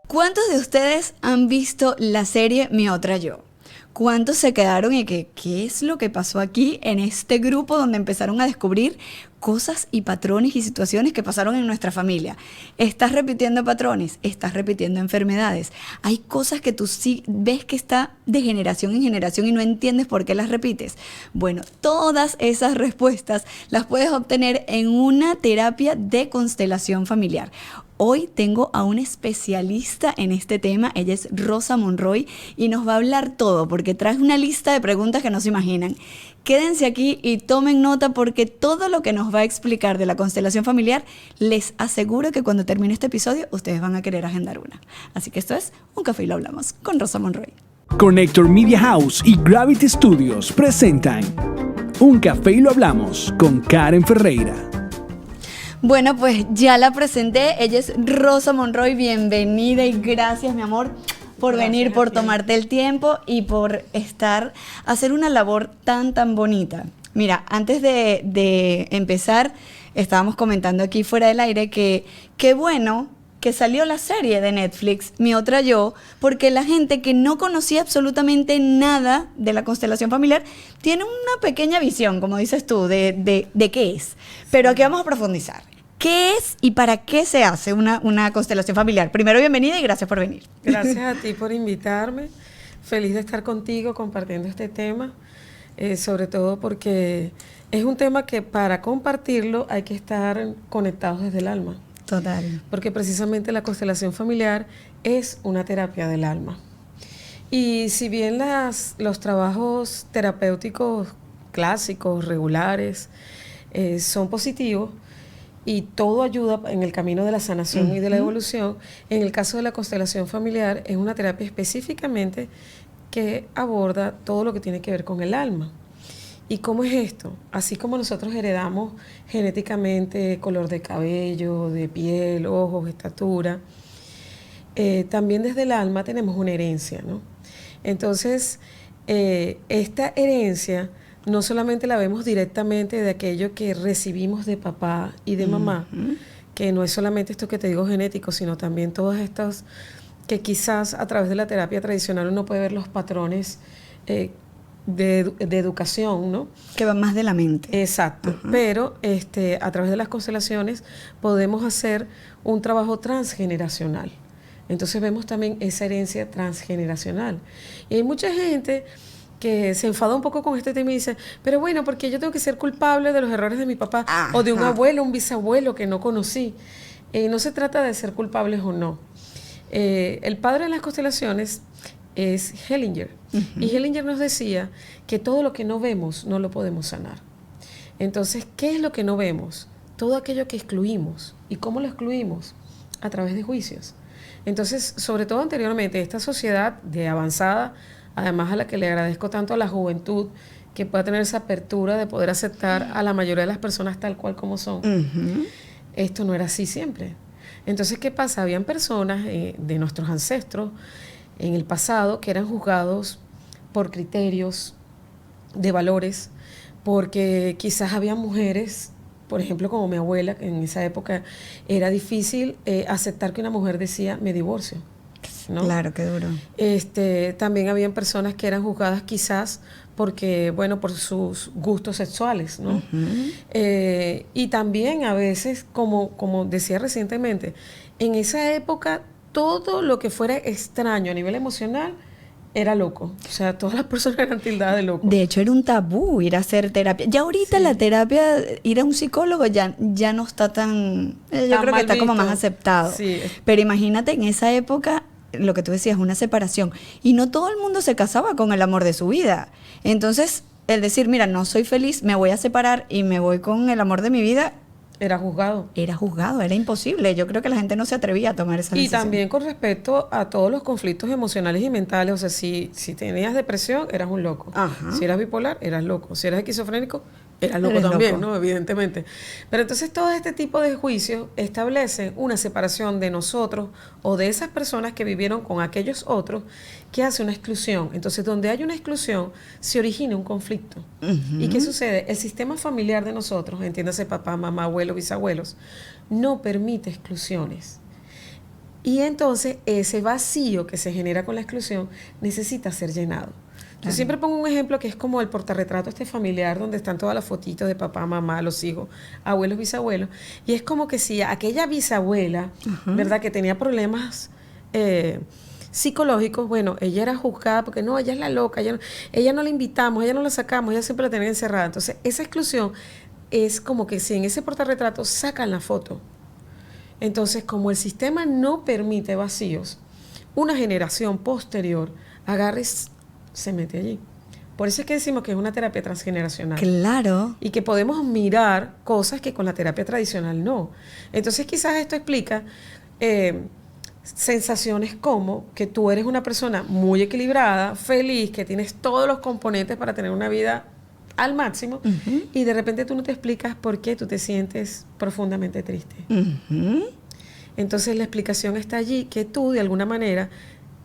¿Cuántos de ustedes han visto la serie Mi Otra Yo? ¿Cuántos se quedaron y qué es lo que pasó aquí en este grupo donde empezaron a descubrir cosas y patrones y situaciones que pasaron en nuestra familia? Estás repitiendo patrones, estás repitiendo enfermedades. Hay cosas que tú sí ves que está de generación en generación y no entiendes por qué las repites. Bueno, todas esas respuestas las puedes obtener en una terapia de constelación familiar. Hoy tengo a una especialista en este tema, ella es Rosa Monroy y nos va a hablar todo porque trae una lista de preguntas que no se imaginan. Quédense aquí y tomen nota porque todo lo que nos va a explicar de la constelación familiar, les aseguro que cuando termine este episodio ustedes van a querer agendar una. Así que esto es Un Café y lo Hablamos con Rosa Monroy. Connector Media House y Gravity Studios presentan Un Café y lo Hablamos con Karen Ferreira. Bueno, pues ya la presenté, ella es Rosa Monroy, bienvenida y gracias, mi amor, por venir, por tomarte el tiempo y por hacer una labor tan bonita. Mira, antes de empezar, estábamos comentando aquí fuera del aire que qué bueno que salió la serie de Netflix, Mi Otra Yo, porque la gente que no conocía absolutamente nada de la constelación familiar tiene una pequeña visión, como dices tú, de qué es. Pero aquí vamos a profundizar. ¿Qué es y para qué se hace una constelación familiar? Primero, bienvenida y gracias por venir. Gracias a ti por invitarme. Feliz de estar contigo compartiendo este tema, sobre todo porque es un tema que para compartirlo hay que estar conectados desde el alma. Total. Porque precisamente la constelación familiar es una terapia del alma. Y si bien los trabajos terapéuticos clásicos, regulares, son positivos, y todo ayuda en el camino de la sanación y de la evolución, en el caso de la constelación familiar es una terapia específicamente que aborda todo lo que tiene que ver con el alma. ¿Y cómo es esto? Así como nosotros heredamos genéticamente color de cabello, de piel, ojos, estatura, también desde el alma tenemos una herencia, ¿no? Entonces, esta herencia no solamente la vemos directamente de aquello que recibimos de papá y de mamá, que no es solamente esto que te digo genético, sino también todas estas que quizás a través de la terapia tradicional uno puede ver los patrones de educación, ¿no? Que va más de la mente. Exacto, pero a través de las constelaciones podemos hacer un trabajo transgeneracional. Entonces vemos también esa herencia transgeneracional. Y hay mucha gente que se enfada un poco con este tema y dice, pero bueno, porque yo tengo que ser culpable de los errores de mi papá o de un abuelo, un bisabuelo que no conocí. No se trata de ser culpables o no. El padre de las constelaciones es Hellinger. Y Hellinger nos decía que todo lo que no vemos no lo podemos sanar. Entonces, ¿qué es lo que no vemos? Todo aquello que excluimos. ¿Y cómo lo excluimos? A través de juicios. Entonces, sobre todo anteriormente, esta sociedad de avanzada, además a la que le agradezco tanto a la juventud, que pueda tener esa apertura de poder aceptar a la mayoría de las personas tal cual como son. Esto no era así siempre. Entonces, ¿qué pasa? Habían personas de nuestros ancestros en el pasado que eran juzgados por criterios de valores, porque quizás había mujeres, por ejemplo, como mi abuela, que en esa época era difícil aceptar que una mujer decía, me divorcio, ¿no? Claro, qué duro. También habían personas que eran juzgadas quizás porque, bueno, por sus gustos sexuales, ¿no? Y también a veces, como decía recientemente, en esa época todo lo que fuera extraño a nivel emocional era loco. O sea, todas las personas eran tildadas de loco. De hecho, era un tabú ir a hacer terapia. Ya ahorita la terapia, ir a un psicólogo ya no está tan... Yo creo que está como más aceptado. Sí. Pero imagínate, en esa época, lo que tú decías, una separación. Y no todo el mundo se casaba con el amor de su vida. Entonces, el decir, mira, no soy feliz, me voy a separar y me voy con el amor de mi vida... Era juzgado. Era juzgado, era imposible. Yo creo que la gente no se atrevía a tomar esa decisión. Y también con respecto a todos los conflictos emocionales y mentales. O sea, si tenías depresión, eras un loco. Si eras bipolar, eras loco. Si eras esquizofrénico, eras loco también, ¿no? Evidentemente. Pero entonces todo este tipo de juicios establecen una separación de nosotros o de esas personas que vivieron con aquellos otros que hace una exclusión. Entonces, donde hay una exclusión, se origina un conflicto. ¿Y qué sucede? El sistema familiar de nosotros, entiéndase papá, mamá, abuelo, bisabuelos, no permite exclusiones. Y entonces ese vacío que se genera con la exclusión necesita ser llenado. Yo siempre pongo un ejemplo que es como el portarretrato familiar donde están todas las fotitos de papá, mamá, los hijos, abuelos, bisabuelos. Y es como que si aquella bisabuela, ¿verdad? Que tenía problemas psicológicos, bueno, ella era juzgada porque no, ella es la loca, ella no la invitamos, ella no la sacamos, ella siempre la tenía encerrada. Entonces, esa exclusión es como que si en ese portarretrato sacan la foto. Entonces, como el sistema no permite vacíos, una generación posterior agarra y se mete allí. Por eso es que decimos que es una terapia transgeneracional. Claro. Y que podemos mirar cosas que con la terapia tradicional no. Entonces, quizás esto explica sensaciones como que tú eres una persona muy equilibrada, feliz, que tienes todos los componentes para tener una vida al máximo, y de repente tú no te explicas por qué tú te sientes profundamente triste. Entonces la explicación está allí, que tú de alguna manera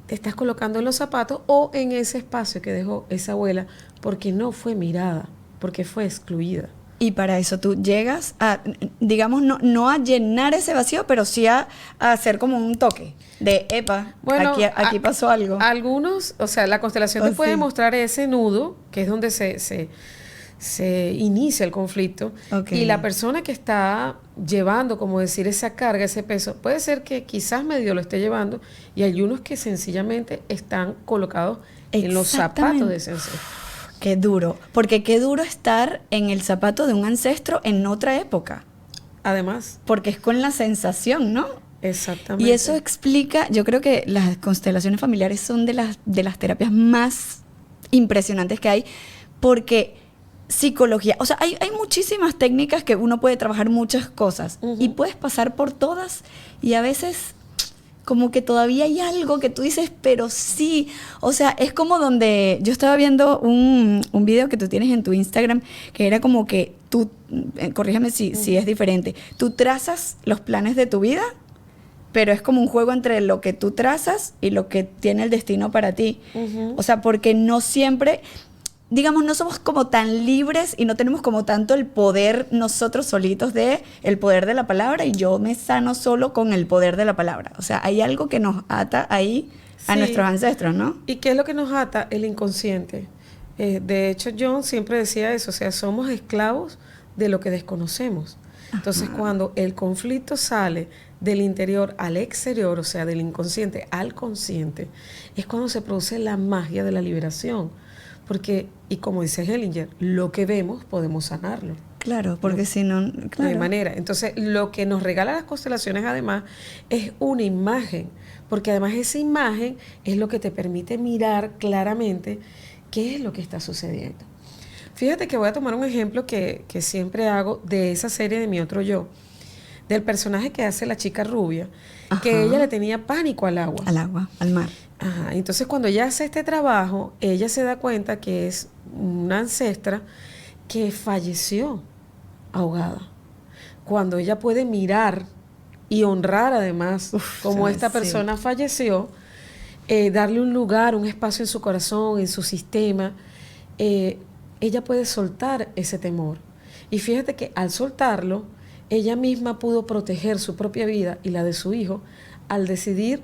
te estás colocando en los zapatos o en ese espacio que dejó esa abuela porque no fue mirada, porque fue excluida. Y para eso tú llegas a, digamos, no a llenar ese vacío, pero sí a hacer como un toque de, epa, bueno, aquí pasó algo. Algunos, o sea, la constelación te puede mostrar ese nudo, que es donde se inicia el conflicto. Y la persona que está llevando, como decir, esa carga, ese peso, puede ser que quizás medio lo esté llevando, y hay unos que sencillamente están colocados en los zapatos de ese ancestro. Qué duro, porque qué duro estar en el zapato de un ancestro en otra época. Además. Porque es con la sensación, ¿no? Exactamente. Y eso explica, yo creo que las constelaciones familiares son de las terapias más impresionantes que hay, porque psicología, o sea, hay muchísimas técnicas que uno puede trabajar muchas cosas y puedes pasar por todas, y a veces como que todavía hay algo que tú dices, pero sí, o sea, es como donde yo estaba viendo un video que tú tienes en tu Instagram, que era como que tú, corrígeme si es diferente, tú trazas los planes de tu vida, pero es como un juego entre lo que tú trazas y lo que tiene el destino para ti. O sea, porque no siempre, digamos, no somos como tan libres y no tenemos como tanto el poder nosotros solitos de el poder de la palabra, y yo me sano solo con el poder de la palabra. O sea, hay algo que nos ata ahí a nuestros ancestros, ¿no? ¿Y qué es lo que nos ata? El inconsciente. De hecho, John siempre decía eso, o sea, somos esclavos de lo que desconocemos. Entonces, cuando el conflicto sale del interior al exterior, o sea, del inconsciente al consciente, es cuando se produce la magia de la liberación. Porque, y como dice Hellinger, lo que vemos podemos sanarlo. Claro, porque si no, claro. No hay manera. Entonces, lo que nos regala las constelaciones, además, es una imagen. Porque además esa imagen es lo que te permite mirar claramente qué es lo que está sucediendo. Fíjate que voy a tomar un ejemplo que siempre hago de esa serie de Mi Otro Yo, del personaje que hace la chica rubia, que ella le tenía pánico al agua. Al agua, al mar. Ajá, entonces cuando ella hace este trabajo, ella se da cuenta que es una ancestra que falleció ahogada. Cuando ella puede mirar y honrar además como esta persona falleció, darle un lugar, un espacio en su corazón, en su sistema, ella puede soltar ese temor. Y fíjate que al soltarlo, ella misma pudo proteger su propia vida y la de su hijo al decidir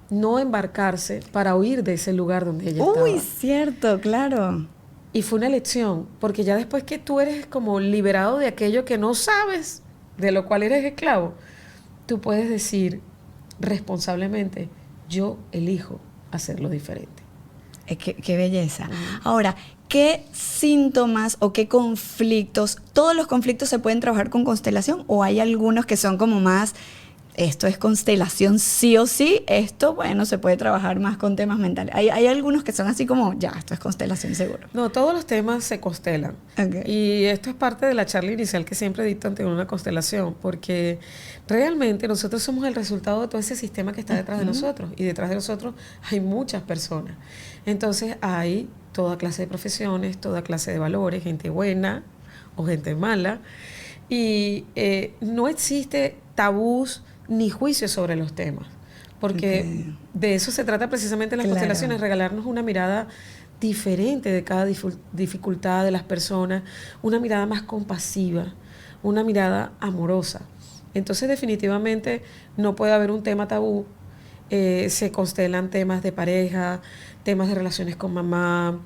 no embarcarse para huir de ese lugar donde ella estaba. Uy, cierto, claro. Y fue una elección, porque ya después que tú eres como liberado de aquello que no sabes, de lo cual eres esclavo, tú puedes decir responsablemente, yo elijo hacerlo diferente. Qué belleza. Ahora, ¿qué síntomas o qué conflictos, todos los conflictos se pueden trabajar con constelación, o hay algunos que son como más, esto es constelación sí o sí, esto, bueno, se puede trabajar más con temas mentales? Hay algunos que son así como, ya, esto es constelación seguro. No, todos los temas se constelan. Y esto es parte de la charla inicial que siempre dicto ante una constelación, porque realmente nosotros somos el resultado de todo ese sistema que está detrás de nosotros, y detrás de nosotros hay muchas personas. Entonces hay toda clase de profesiones, toda clase de valores, gente buena o gente mala, y no existe tabús ni juicios sobre los temas, porque de eso se trata precisamente las constelaciones, regalarnos una mirada diferente de cada dificultad de las personas, una mirada más compasiva, una mirada amorosa. Entonces definitivamente no puede haber un tema tabú se constelan temas de pareja, temas de relaciones con mamá,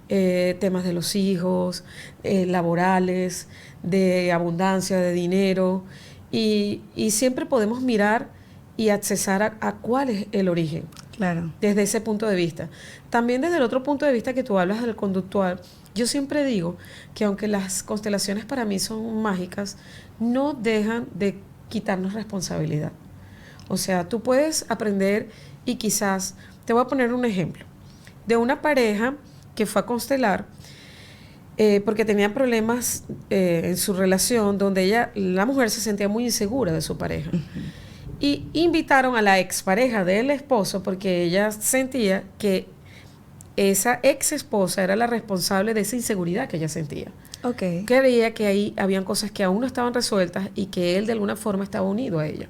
temas de los hijos, laborales, de abundancia, de dinero, y siempre podemos mirar y accesar a cuál es el origen. Claro. Desde ese punto de vista. También desde el otro punto de vista que tú hablas del conductual, yo siempre digo que aunque las constelaciones para mí son mágicas, no dejan de quitarnos responsabilidad. O sea, tú puedes aprender y quizás, te voy a poner un ejemplo, de una pareja que fue a constelar porque tenía problemas en su relación donde la mujer se sentía muy insegura de su pareja. Uh-huh. Y invitaron a la expareja del esposo porque ella sentía que esa ex esposa era la responsable de esa inseguridad que ella sentía. Okay. Que veía que ahí habían cosas que aún no estaban resueltas y que él de alguna forma estaba unido a ella.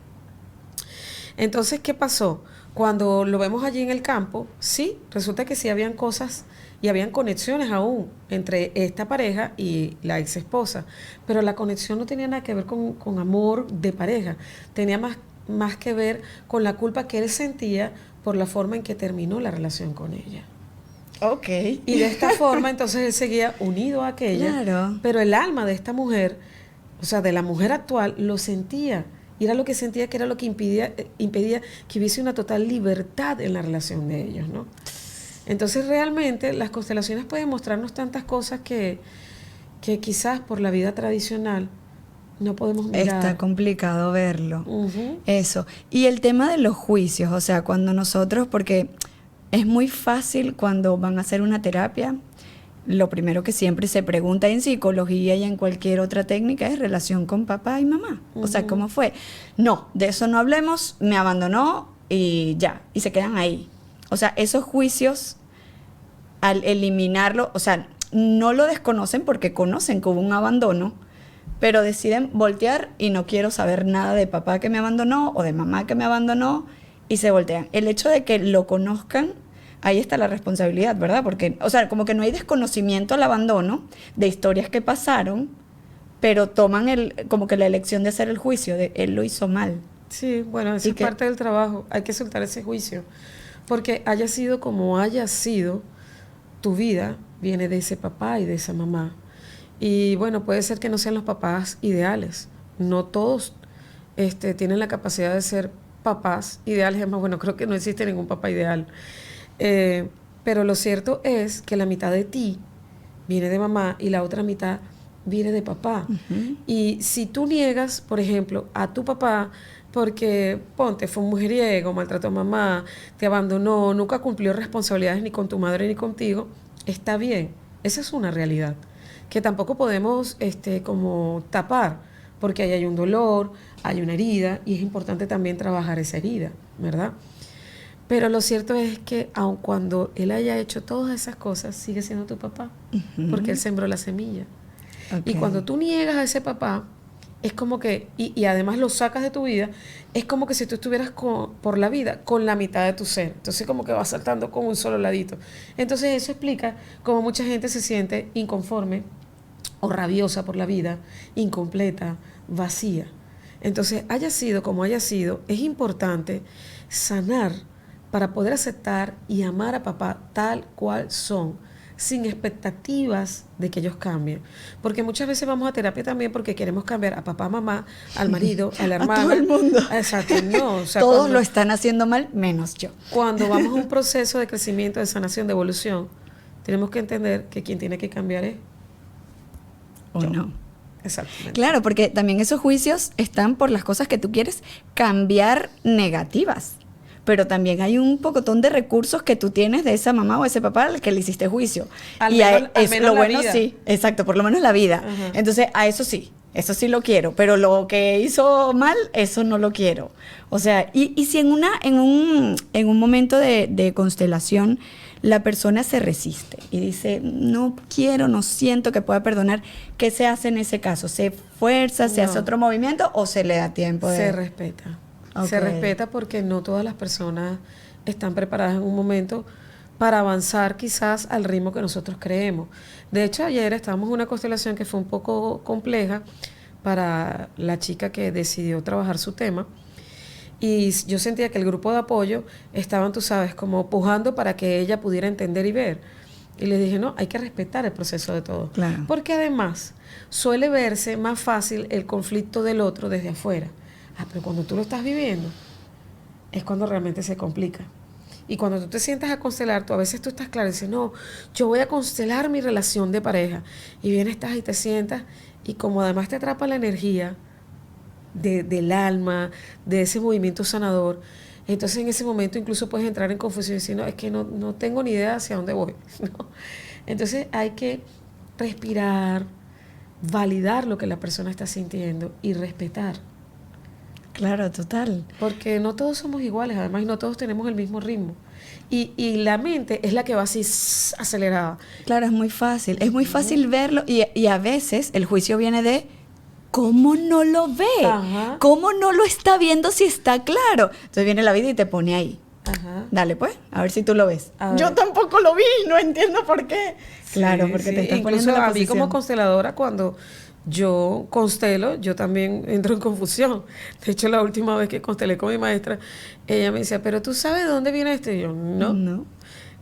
Entonces, ¿qué pasó? Cuando lo vemos allí en el campo, sí, resulta que sí habían cosas y habían conexiones aún entre esta pareja y la ex esposa, pero la conexión no tenía nada que ver con amor de pareja, tenía más que ver con la culpa que él sentía por la forma en que terminó la relación con ella. Ok. Y de esta forma, entonces él seguía unido a aquella, claro. Pero el alma de esta mujer, o sea, de la mujer actual, lo sentía. Y era lo que sentía que era lo que impedía que hubiese una total libertad en la relación de ellos, ¿no? Entonces, realmente, las constelaciones pueden mostrarnos tantas cosas que quizás por la vida tradicional no podemos mirar. Está complicado verlo. Uh-huh. Eso. Y el tema de los juicios, o sea, cuando nosotros, porque es muy fácil cuando van a hacer una terapia, lo primero que siempre se pregunta en psicología y en cualquier otra técnica es relación con papá y mamá. Uh-huh. O sea, ¿cómo fue? No, de eso no hablemos, me abandonó y ya, y se quedan ahí. O sea, esos juicios, al eliminarlo, o sea, no lo desconocen porque conocen que hubo un abandono, pero deciden voltear y no quiero saber nada de papá que me abandonó o de mamá que me abandonó y se voltean. El hecho de que lo conozcan, ahí está la responsabilidad, ¿verdad? Porque, o sea, como que no hay desconocimiento al abandono de historias que pasaron, pero toman como que la elección de hacer el juicio de él lo hizo mal. Sí, bueno, eso es parte del trabajo. Hay que soltar ese juicio. Porque haya sido como haya sido, tu vida viene de ese papá y de esa mamá. Y bueno, puede ser que no sean los papás ideales. No todos tienen la capacidad de ser papás ideales. Es más, bueno, creo que no existe ningún papá ideal. Pero lo cierto es que la mitad de ti viene de mamá y la otra mitad viene de papá. Uh-huh. Y si tú niegas, por ejemplo, a tu papá porque, ponte, fue un mujeriego, maltrató a mamá, te abandonó, nunca cumplió responsabilidades ni con tu madre ni contigo, está bien. Esa es una realidad que tampoco podemos como tapar, porque ahí hay un dolor, hay una herida, y es importante también trabajar esa herida, ¿verdad? Pero lo cierto es que aun cuando él haya hecho todas esas cosas, sigue siendo tu papá, uh-huh. porque él sembró la semilla. Okay. Y cuando tú niegas a ese papá, es como que, y además lo sacas de tu vida, es como que si tú estuvieras por la vida con la mitad de tu ser. Entonces como que vas saltando con un solo ladito. Entonces eso explica cómo mucha gente se siente inconforme o rabiosa por la vida, incompleta, vacía. Entonces, haya sido como haya sido, es importante sanar para poder aceptar y amar a papá tal cual son, sin expectativas de que ellos cambien. Porque muchas veces vamos a terapia también porque queremos cambiar a papá, mamá, al marido, a la hermana. A todo el mundo. Exacto, no. O sea, todos lo están haciendo mal, menos yo. Cuando vamos a un proceso de crecimiento, de sanación, de evolución, tenemos que entender que quien tiene que cambiar es o yo. No. Exactamente. Claro, porque también esos juicios están por las cosas que tú quieres cambiar negativas. Pero también hay un pocotón de recursos que tú tienes de esa mamá o ese papá al que le hiciste juicio. Al menos lo bueno vida. Sí, exacto, por lo menos la vida. Uh-huh. Entonces, a eso sí lo quiero, pero lo que hizo mal, eso no lo quiero. O sea, y si en un momento de constelación la persona se resiste y dice, no quiero, no siento que pueda perdonar, ¿qué se hace en ese caso? ¿Se fuerza, se hace otro movimiento o se le da tiempo de...? Se respeta. Okay. Se respeta porque no todas las personas están preparadas en un momento para avanzar quizás al ritmo que nosotros creemos. De hecho, ayer estábamos en una constelación que fue un poco compleja para la chica que decidió trabajar su tema Y yo sentía que el grupo de apoyo estaban, tú sabes, como pujando para que ella pudiera entender y ver. Y le dije, no, hay que respetar el proceso de todo. Claro. Porque además suele verse más fácil el conflicto del otro desde afuera. Pero cuando tú lo estás viviendo, es cuando realmente se complica. Y cuando tú te sientas a constelar, tú a veces tú estás claro y dices, no, yo voy a constelar mi relación de pareja. Y bien estás y te sientas, y como además te atrapa la energía del alma, de ese movimiento sanador, entonces en ese momento incluso puedes entrar en confusión y decir, no, es que no tengo ni idea hacia dónde voy, ¿no? Entonces hay que respirar, validar lo que la persona está sintiendo y respetar. Claro, total. Porque no todos somos iguales, además, y no todos tenemos el mismo ritmo. Y la mente es la que va así acelerada. Claro, es muy fácil verlo y a veces el juicio viene de ¿cómo no lo ve? Ajá. ¿Cómo no lo está viendo si está claro? Entonces viene la vida y te pone ahí. Ajá. Dale pues, a ver si tú lo ves. A ver. Yo tampoco lo vi, no entiendo por qué. Claro, Sí, porque sí. te estás Incluso poniendo en la a mí posición. como consteladora, cuando yo constelo, yo también entro en confusión. De hecho, la última vez que constelé con mi maestra, ella me decía, pero ¿tú sabes de dónde viene esto? Y yo, no. No.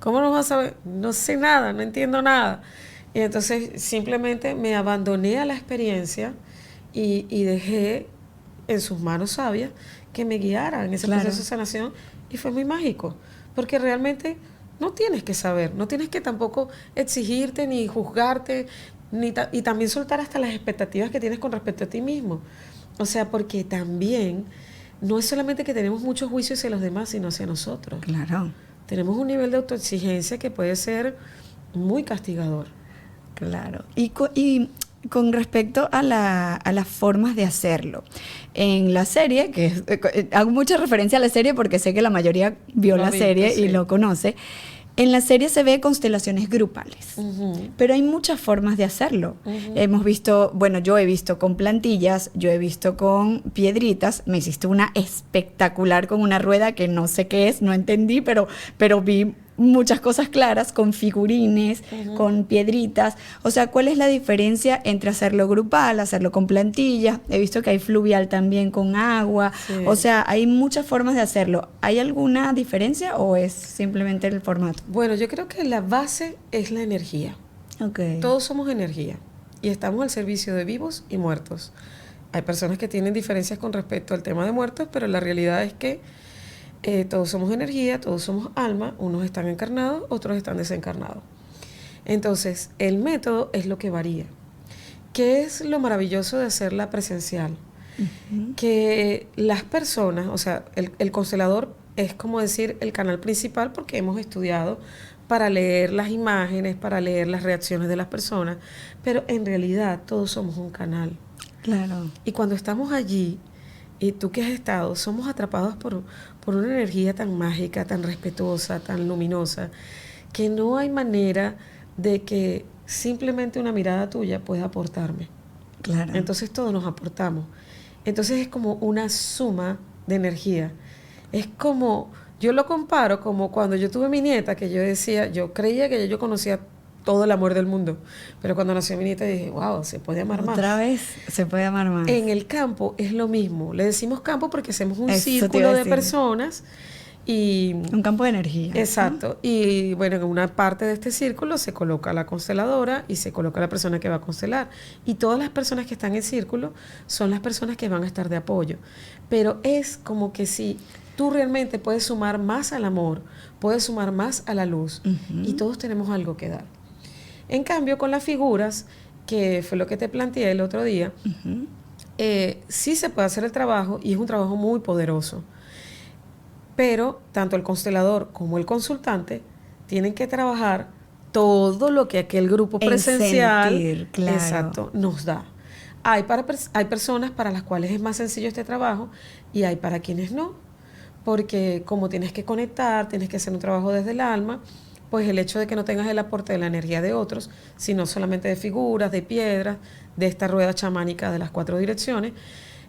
¿Cómo no vas a saber? No sé nada, no entiendo nada. Y entonces simplemente me abandoné a la experiencia y dejé en sus manos sabias que me guiara en ese Claro. proceso de sanación, y fue muy mágico, porque realmente no tienes que saber, no tienes que tampoco exigirte ni juzgarte, y también soltar hasta las expectativas que tienes con respecto a ti mismo. O sea, porque también no es solamente que tenemos muchos juicios hacia los demás, sino hacia nosotros. Claro, Tenemos un nivel de autoexigencia que puede ser muy castigador. claro. Y con respecto a las formas de hacerlo. En la serie, hago mucha referencia a la serie porque sé que la mayoría vio Lo ha la visto, serie y sí. lo conoce. En la serie se ve constelaciones grupales, pero hay muchas formas de hacerlo. Hemos visto, bueno, yo he visto con plantillas, yo he visto con piedritas, me hiciste una espectacular con una rueda que no sé qué es, no entendí, pero vi muchas cosas claras, con figurines, con piedritas. O sea, ¿cuál es la diferencia entre hacerlo grupal, hacerlo con plantillas? He visto que hay fluvial también con agua. Sí. O sea, hay muchas formas de hacerlo. ¿Hay alguna diferencia o es simplemente el formato? Bueno, yo creo que la base es la energía. Ok. Todos somos energía y estamos al servicio de vivos y muertos. Hay personas que tienen diferencias con respecto al tema de muertos, pero la realidad es que todos somos energía, todos somos alma, unos están encarnados, otros están desencarnados. Entonces, el método es lo que varía. ¿Qué es lo maravilloso de hacerla presencial? Que las personas, o sea, el constelador es como decir el canal principal, porque hemos estudiado para leer las imágenes, para leer las reacciones de las personas, pero en realidad todos somos un canal. Claro. Y cuando estamos allí, y tú que has estado, somos atrapados por una energía tan mágica, tan respetuosa, tan luminosa, que no hay manera de que simplemente una mirada tuya pueda aportarme. Claro. Entonces todos nos aportamos. Entonces es como una suma de energía. Es como, yo lo comparo como cuando yo tuve mi nieta, que yo decía, yo creía que yo conocía todo el amor del mundo, pero cuando nació mi nieta dije, wow, se puede amar más. Otra vez se puede amar más. En el campo es lo mismo. Le decimos campo porque hacemos un Eso te iba círculo a de decir. personas y... Un campo de energía. Exacto. Y bueno, en una parte de este círculo se coloca la consteladora y se coloca la persona que va a constelar. Y todas las personas que están en el círculo son las personas que van a estar de apoyo. Pero es como que si tú realmente puedes sumar más al amor, puedes sumar más a la luz, y todos tenemos algo que dar. En cambio, con las figuras, que fue lo que te planteé el otro día, sí se puede hacer el trabajo y es un trabajo muy poderoso. Pero tanto el constelador como el consultante tienen que trabajar todo lo que aquel grupo En presencial sentir, claro. exacto, nos da. Hay personas para las cuales es más sencillo este trabajo y hay para quienes no, porque como tienes que conectar, tienes que hacer un trabajo desde el alma, pues el hecho de que no tengas el aporte de la energía de otros, sino solamente de figuras, de piedras, de esta rueda chamánica de las 4 direcciones,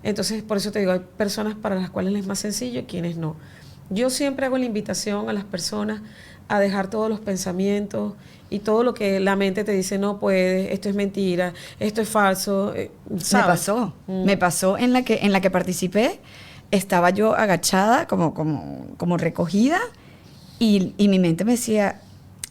entonces por eso te digo, hay personas para las cuales es más sencillo y quienes no. Yo siempre hago la invitación a las personas a dejar todos los pensamientos y todo lo que la mente te dice, no puedes, esto es mentira, esto es falso, ¿sabes? Me pasó en la que participé. estaba yo agachada, como recogida, y mi mente me decía,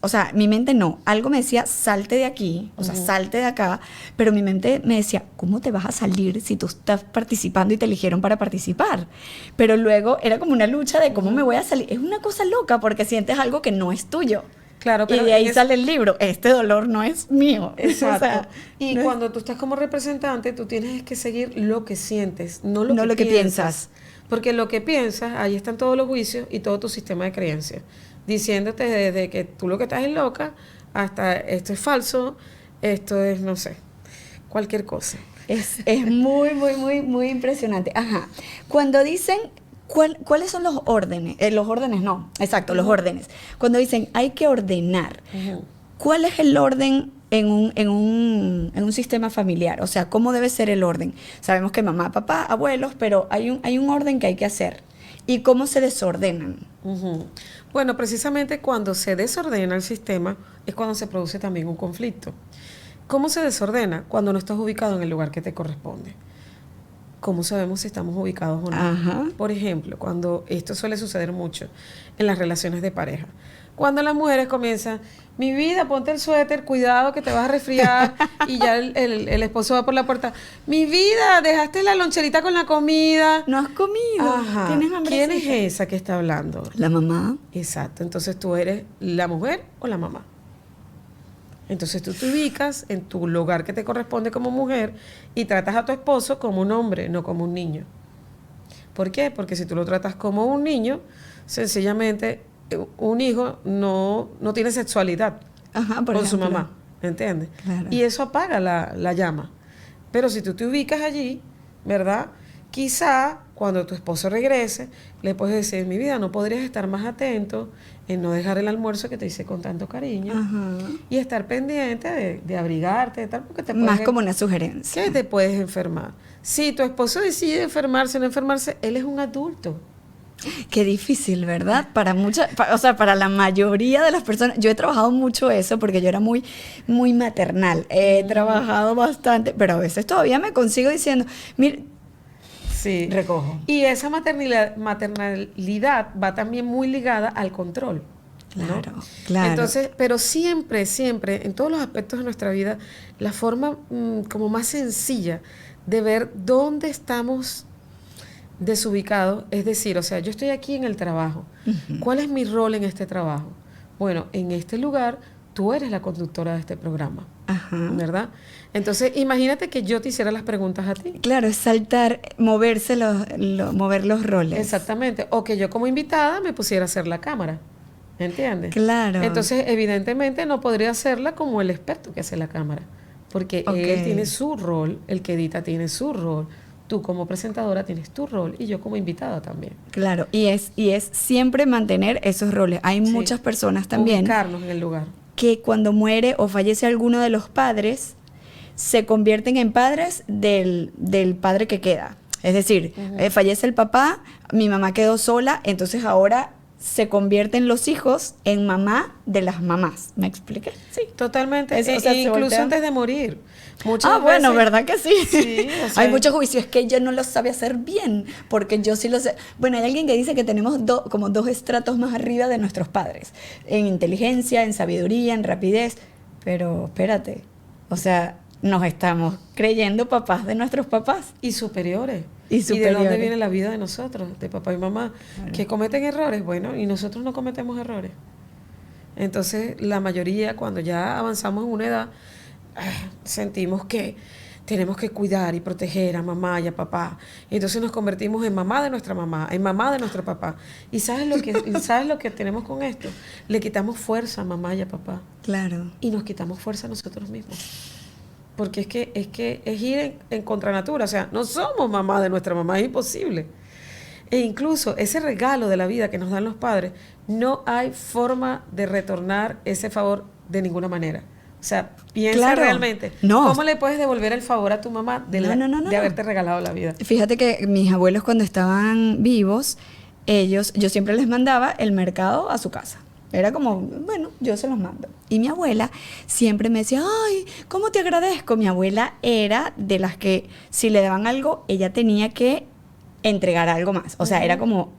o sea, mi mente no, algo me decía, salte de aquí, o sea, salte de acá, pero mi mente me decía, ¿cómo te vas a salir si tú estás participando y te eligieron para participar? Pero luego era como una lucha de cómo me voy a salir. Es una cosa loca porque sientes algo que no es tuyo. Claro, pero y de ahí sale el libro, este dolor no es mío. Exacto. O sea, y no cuando tú estás como representante, tú tienes que seguir lo que sientes, no No lo lo que que piensas. Porque lo que piensas, ahí están todos los juicios y todo tu sistema de creencias, diciéndote desde que tú lo que estás es loca, hasta esto es falso, esto es, no sé, cualquier cosa. es muy, muy, muy, muy impresionante. Ajá. Cuando dicen, ¿cuáles son los órdenes? Los órdenes no, exacto, los órdenes. Cuando dicen, hay que ordenar, ¿cuál es el orden en un sistema familiar? O sea, ¿cómo debe ser el orden? Sabemos que mamá, papá, abuelos, pero hay un orden que hay que hacer. ¿Y cómo se desordenan? Bueno, precisamente cuando se desordena el sistema es cuando se produce también un conflicto. ¿Cómo se desordena? Cuando no estás ubicado en el lugar que te corresponde. ¿Cómo sabemos si estamos ubicados o no? Ajá. Por ejemplo, cuando esto suele suceder mucho en las relaciones de pareja. Cuando las mujeres comienzan, mi vida, ponte el suéter, cuidado que te vas a resfriar, y ya el esposo va por la puerta, mi vida, dejaste la loncherita con la comida. No has comido, Ajá. tienes hambre. ¿Quién es esa que está hablando? La mamá. Exacto, entonces tú eres la mujer o la mamá. Entonces tú te ubicas en tu lugar que te corresponde como mujer y tratas a tu esposo como un hombre, no como un niño. ¿Por qué? Porque si tú lo tratas como un niño, sencillamente un hijo no tiene sexualidad Ajá, por con su ejemplo. mamá, ¿entiendes? Claro. Y eso apaga la llama. Pero si tú te ubicas allí, ¿verdad? Quizá cuando tu esposo regrese, le puedes decir, mi vida, no podrías estar más atento en no dejar el almuerzo que te hice con tanto cariño. Ajá. Y estar pendiente de abrigarte, de tal, porque te Más puedes, como una sugerencia. que te puedes enfermar. Si tu esposo decide enfermarse o no enfermarse, él es un adulto. Qué difícil, ¿verdad? Para o sea, para la mayoría de las personas. Yo he trabajado mucho eso porque yo era muy, muy maternal. He trabajado bastante, pero a veces todavía me consigo diciendo, mira, Sí. recojo. Y esa maternalidad va también muy ligada al control. ¿no? Claro, claro. Entonces, pero siempre, siempre, en todos los aspectos de nuestra vida, la forma como más sencilla de ver dónde estamos desubicados, es decir, o sea, yo estoy aquí en el trabajo. ¿Cuál es mi rol en este trabajo? Bueno, en este lugar tú eres la conductora de este programa, Ajá. ¿verdad? Entonces, imagínate que yo te hiciera las preguntas a ti. Claro, es saltar, moverse mover los roles. Exactamente. O que yo como invitada me pusiera a hacer la cámara. ¿Entiendes? Claro. Entonces, evidentemente no podría hacerla como el experto que hace la cámara. Porque él tiene su rol, el que edita tiene su rol, tú como presentadora tienes tu rol y yo como invitada también. Claro, y es siempre mantener esos roles. Hay Sí. muchas personas también Ubicarnos en el lugar. que cuando muere o fallece alguno de los padres, se convierten en padres del padre que queda. Es decir, fallece el papá, mi mamá quedó sola, entonces ahora se convierten los hijos en mamá de las mamás. ¿Me expliqué? Sí. Totalmente. Eso, o sea, se incluso voltea. antes de morir. Muchas Bueno, veces- ¿verdad que sí? Sí, o sea, Hay muchos juicios, es que yo no lo sabe hacer bien, porque yo sí lo sé. Bueno, hay alguien que dice que tenemos como dos estratos más arriba de nuestros padres, en inteligencia, en sabiduría, en rapidez, pero espérate, o sea, nos estamos creyendo papás de nuestros papás. Y superiores. Y de dónde superiores. viene la vida de nosotros, de papá y mamá, Claro. que cometen errores, bueno, y nosotros no cometemos errores. Entonces, la mayoría, cuando ya avanzamos en una edad, sentimos que tenemos que cuidar y proteger a mamá y a papá. Y entonces nos convertimos en mamá de nuestra mamá, en mamá de nuestro papá. ¿Y sabes lo que tenemos con esto? Le quitamos fuerza a mamá y a papá. Claro. Y nos quitamos fuerza a nosotros mismos. Porque es ir en contranatura. O sea, no somos mamá de nuestra mamá, es imposible. E incluso ese regalo de la vida que nos dan los padres, no hay forma de retornar ese favor de ninguna manera. O sea, piensa Claro. realmente. No. ¿Cómo le puedes devolver el favor a tu mamá de No. haberte regalado la vida? Fíjate que mis abuelos cuando estaban vivos, yo siempre les mandaba el mercado a su casa. Era como, bueno, yo se los mando. Y mi abuela siempre me decía, ay, ¿cómo te agradezco? Mi abuela era de las que si le daban algo, ella tenía que entregar algo más. O sea, era como...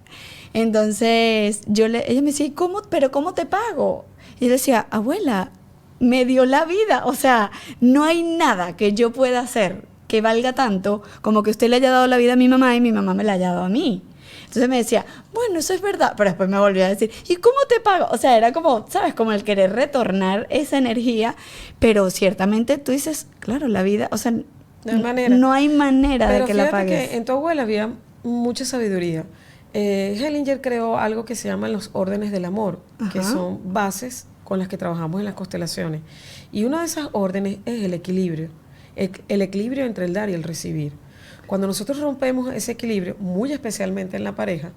Entonces, ella me decía, "¿Y cómo, pero cómo te pago?" Y yo decía, abuela, me dio la vida. O sea, no hay nada que yo pueda hacer que valga tanto como que usted le haya dado la vida a mi mamá y mi mamá me la haya dado a mí. Entonces me decía, bueno, eso es verdad, pero después me volvió a decir, ¿y cómo te pago? O sea, era como, ¿sabes? Como el querer retornar esa energía, pero ciertamente tú dices, claro, la vida, o sea, No hay manera. no hay manera Pero de que la fíjate pagues. que en tu abuela había mucha sabiduría. Hellinger creó algo que se llaman los órdenes del amor, que Ajá. son bases con las que trabajamos en las constelaciones. Y una de esas órdenes es el equilibrio, el equilibrio entre el dar y el recibir. Cuando nosotros rompemos ese equilibrio, muy especialmente en la pareja,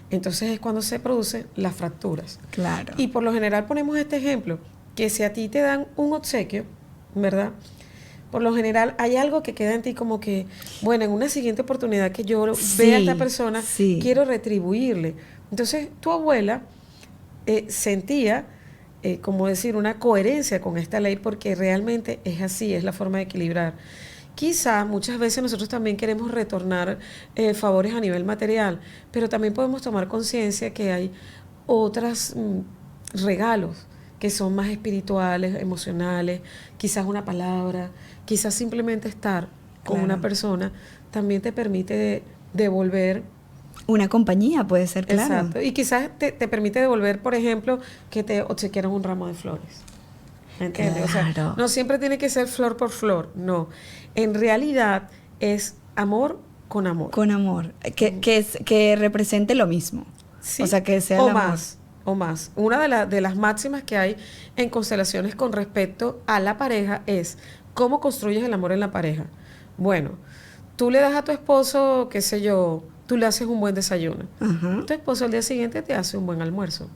entonces es cuando se producen las fracturas. Claro. Y por lo general ponemos este ejemplo, que si a ti te dan un obsequio, ¿verdad? Por lo general hay algo que queda en ti como que, bueno, en una siguiente oportunidad que yo vea a esta persona, sí. quiero retribuirle. Entonces tu abuela sentía, como decir, una coherencia con esta ley porque realmente es así, es la forma de equilibrar. Quizá muchas veces nosotros también queremos retornar favores a nivel material, pero también podemos tomar conciencia que hay otros regalos que son más espirituales, emocionales, quizás una palabra, quizás simplemente estar con una persona también te permite devolver. Una compañía puede ser, claro. Exacto. Y quizás te permite devolver, por ejemplo, que te obsequiaran un ramo de flores. ¿Me entiendes? Claro. O sea, no siempre tiene que ser flor por flor, no. En realidad es amor con amor. Con amor. Que represente lo mismo. ¿Sí? O sea, que sea o el amor. más. O más. Una de las máximas que hay en constelaciones con respecto a la pareja es cómo construyes el amor en la pareja. Bueno, tú le das a tu esposo, qué sé yo, tú le haces un buen desayuno. Ajá. Tu esposo al día siguiente te hace un buen almuerzo.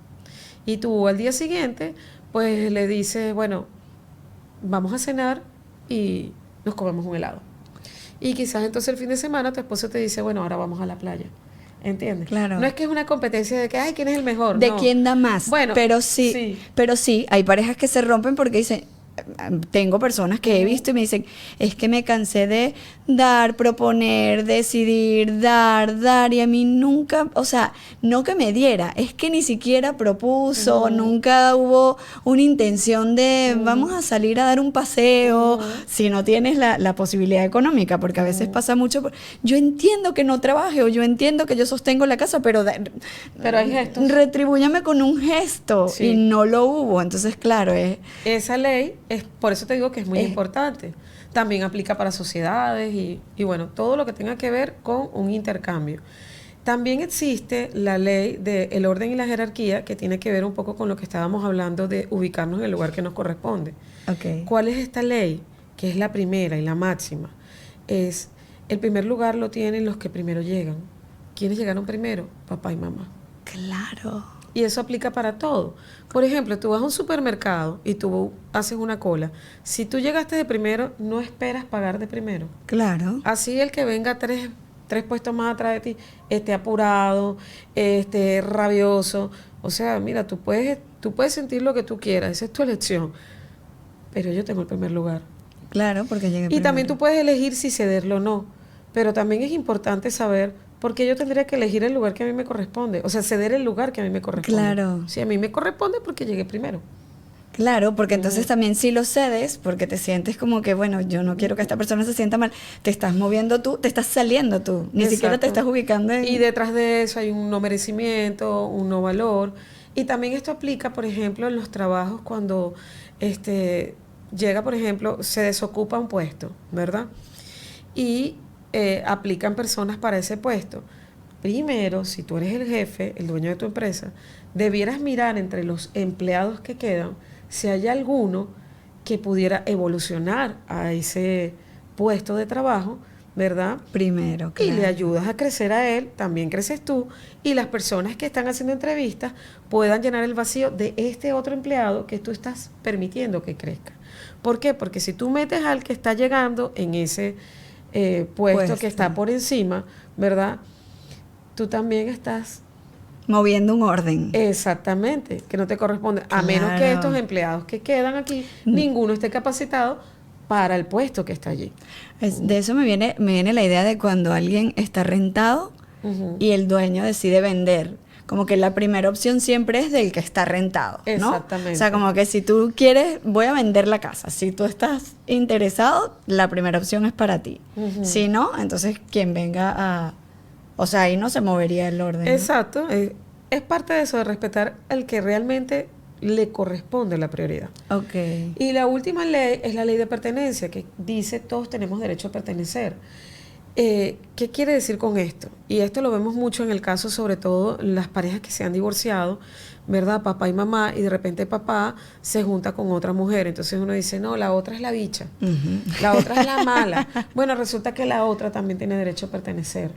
Y tú al día siguiente, pues le dices, bueno, vamos a cenar y nos comemos un helado. Y quizás entonces el fin de semana tu esposo te dice, bueno, ahora vamos a la playa. ¿Entiendes? Claro. No es que es una competencia de que, ay, ¿quién es el mejor? De no. quién da más. Bueno, pero sí, hay parejas que se rompen porque dicen, tengo personas que he visto y me dicen, es que me cansé de dar, proponer, decidir, dar, y a mí nunca, o sea, no que me diera, es que ni siquiera propuso, nunca hubo una intención de vamos a salir a dar un paseo, si no tienes la posibilidad económica, porque a veces pasa mucho, yo entiendo que no trabaje o yo entiendo que yo sostengo la casa, pero hay gestos. Retribúyame con un gesto, Sí. y no lo hubo, entonces claro, Esa ley, por eso te digo que es muy importante. También aplica para sociedades y bueno, todo lo que tenga que ver con un intercambio. También existe la ley del orden y la jerarquía que tiene que ver un poco con lo que estábamos hablando de ubicarnos en el lugar que nos corresponde. Okay. ¿Cuál es esta ley? Que es la primera y la máxima. Es el primer lugar lo tienen los que primero llegan. ¿Quiénes llegaron primero? Papá y mamá. Claro. Y eso aplica para todo. Por ejemplo, tú vas a un supermercado y tú haces una cola. Si tú llegaste de primero, no esperas pagar de primero. Claro. Así el que venga tres puestos más atrás de ti, esté apurado, esté rabioso. O sea, mira, tú puedes sentir lo que tú quieras, esa es tu elección. Pero yo tengo el primer lugar. Claro, porque llegué Y primero. también tú puedes elegir si cederlo o no. Pero también es importante saber por qué yo tendría que elegir el lugar que a mí me corresponde. O sea, ceder el lugar que a mí me corresponde. Claro. Si a mí me corresponde porque llegué primero. Claro, porque entonces también si lo cedes, porque te sientes como que, bueno, yo no quiero que esta persona se sienta mal, te estás moviendo tú, te estás saliendo tú, ni siquiera te Exacto. estás ubicando en... Y detrás de eso hay un no merecimiento, un no valor. Y también esto aplica, por ejemplo, en los trabajos cuando llega, por ejemplo, se desocupa un puesto, ¿verdad? Y aplican personas para ese puesto. Primero, si tú eres el jefe, el dueño de tu empresa, debieras mirar entre los empleados que quedan si hay alguno que pudiera evolucionar a ese puesto de trabajo, ¿verdad? Primero, Y le claro. ayudas a crecer a él, también creces tú, y las personas que están haciendo entrevistas puedan llenar el vacío de este otro empleado que tú estás permitiendo que crezca. ¿Por qué? Porque si tú metes al que está llegando en ese puesto que está por encima, ¿verdad? Tú también estás... Moviendo un orden. Exactamente, que no te corresponde. A Claro. menos que estos empleados que quedan aquí, ninguno esté capacitado para el puesto que está allí. De eso me viene la idea de cuando alguien está rentado Ujú. y el dueño decide vender. Como que la primera opción siempre es del que está rentado, ¿no? Exactamente. O sea, como que si tú quieres, voy a vender la casa. Si tú estás interesado, la primera opción es para ti. Ujú. Si no, entonces quien venga a... O sea, ahí no se movería el orden, ¿no? Exacto. Es parte de eso, de respetar al que realmente le corresponde la prioridad. Ok. Y la última ley es la ley de pertenencia, que dice todos tenemos derecho a pertenecer. ¿Qué quiere decir con esto? Y esto lo vemos mucho en el caso, sobre todo, las parejas que se han divorciado, ¿verdad? Papá y mamá, y de repente papá se junta con otra mujer. Entonces uno dice, no, la otra es la bicha, la otra es la mala. Bueno, resulta que la otra también tiene derecho a pertenecer.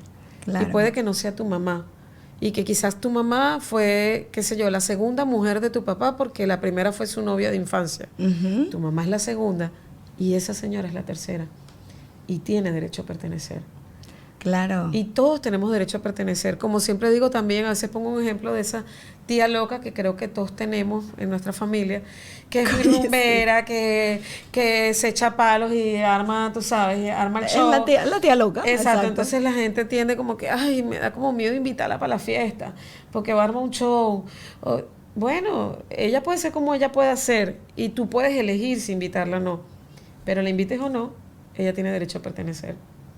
Claro. Y puede que no sea tu mamá. Y que quizás tu mamá fue, qué sé yo, la segunda mujer de tu papá porque la primera fue su novia de infancia. Ujú. Tu mamá es la segunda y esa señora es la tercera. Y tiene derecho a pertenecer. Claro. Y todos tenemos derecho a pertenecer. Como siempre digo también, a veces pongo un ejemplo de esa tía loca que creo que todos tenemos en nuestra familia, que es muy rumbera, que se echa palos y arma, tú sabes, arma el Es show. la tía loca. Exacto, entonces la gente tiende como que, ay, me da como miedo invitarla para la fiesta, porque va a armar un show. Bueno, ella puede ser como ella pueda ser, y tú puedes elegir si invitarla o no, pero la invites o no, ella tiene derecho a pertenecer.